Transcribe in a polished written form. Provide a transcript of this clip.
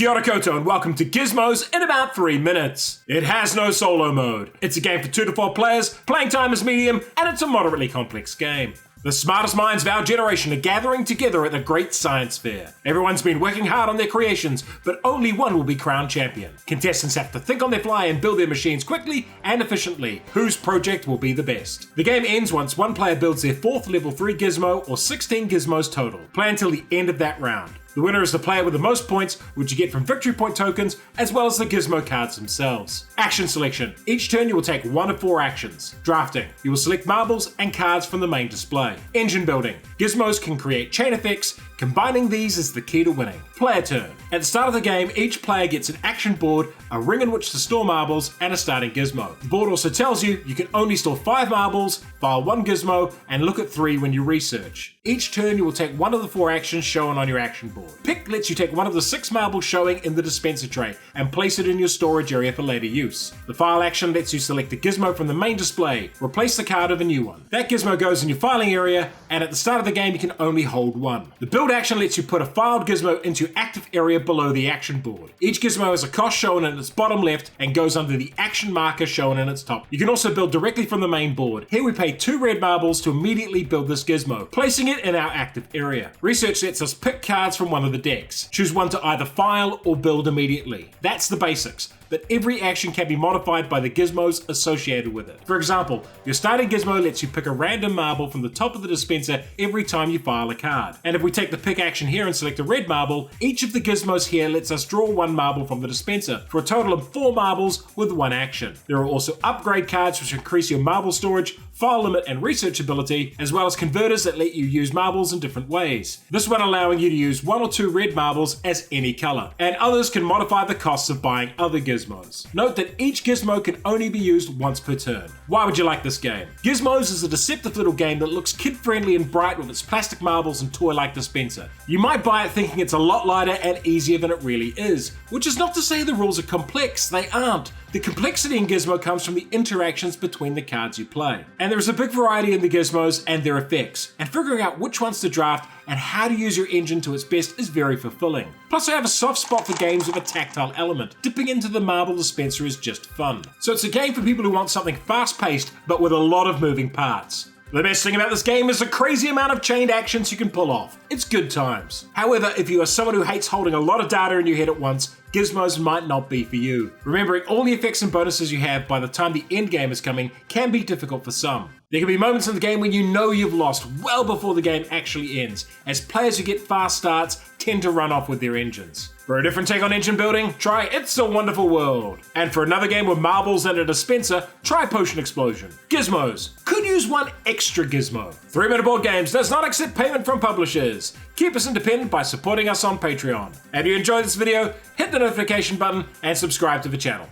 Kia ora koutou and welcome to Gizmos in about 3 minutes. It has no solo mode. It's a game for 2 to 4 players, playing time is medium, and it's a moderately complex game. The smartest minds of our generation are gathering together at the Great Science Fair. Everyone's been working hard on their creations, but only one will be crowned champion. Contestants have to think on their fly and build their machines quickly and efficiently. Whose project will be the best? The game ends once one player builds their 4th level 3 gizmo or 16 gizmos total. Play until the end of that round. The winner is the player with the most points, which you get from victory point tokens, as well as the gizmo cards themselves. Action selection. Each turn you will take 1 of 4 actions. Drafting. You will select marbles and cards from the main display. Engine building. Gizmos can create chain effects. Combining these is the key to winning. Player turn. At the start of the game, each player gets an action board, a ring in which to store marbles, and a starting gizmo. The board also tells you can only store 5 marbles, file 1 gizmo, and look at 3 when you research. Each turn you will take 1 of the 4 actions shown on your action board. Pick lets you take 1 of the 6 marbles showing in the dispenser tray and place it in your storage area for later use. The file action lets you select a gizmo from the main display, replace the card with a new one. That gizmo goes in your filing area, and at the start of the game you can only hold 1. The build action lets you put a filed gizmo into your active area below the action board. Each gizmo has a cost shown in its bottom left and goes under the action marker shown in its top. You can also build directly from the main board. Here we pay 2 red marbles to immediately build this gizmo, placing it in our active area. Research lets us pick cards from one of the decks. Choose one to either file or build immediately. That's the basics, but every action can be modified by the gizmos associated with it. For example, your starting gizmo lets you pick a random marble from the top of the dispenser every time you file a card. And if we take the pick action here and select a red marble, each of the gizmos here lets us draw 1 marble from the dispenser, for a total of 4 marbles with 1 action. There are also upgrade cards which increase your marble storage, file limit and research ability, as well as converters that let you use marbles in different ways. This one allowing you to use 1 or 2 red marbles as any color, and others can modify the costs of buying other gizmos. Note that each gizmo can only be used once per turn. Why would you like this game? Gizmos is a deceptive little game that looks kid-friendly and bright with its plastic marbles and toy-like dispenser. You might buy it thinking it's a lot lighter and easier than it really is, which is not to say the rules are complex, they aren't. The complexity in Gizmo comes from the interactions between the cards you play. And there is a big variety in the gizmos and their effects, and figuring out which ones to draft and how to use your engine to its best is very fulfilling. Plus I have a soft spot for games with a tactile element. Dipping into the marble dispenser is just fun. So it's a game for people who want something fast-paced but with a lot of moving parts. The best thing about this game is the crazy amount of chained actions you can pull off. It's good times. However, if you are someone who hates holding a lot of data in your head at once, Gizmos might not be for you. Remembering all the effects and bonuses you have by the time the end game is coming can be difficult for some. There can be moments in the game when you know you've lost well before the game actually ends, as players who get fast starts tend to run off with their engines. For a different take on engine building, try It's a Wonderful World. And for another game with marbles and a dispenser, try Potion Explosion. Gizmos. Could use 1 extra gizmo. 3 Minute Board Games does not accept payment from publishers. Keep us independent by supporting us on Patreon. And if you enjoyed this video, hit the notification button and subscribe to the channel.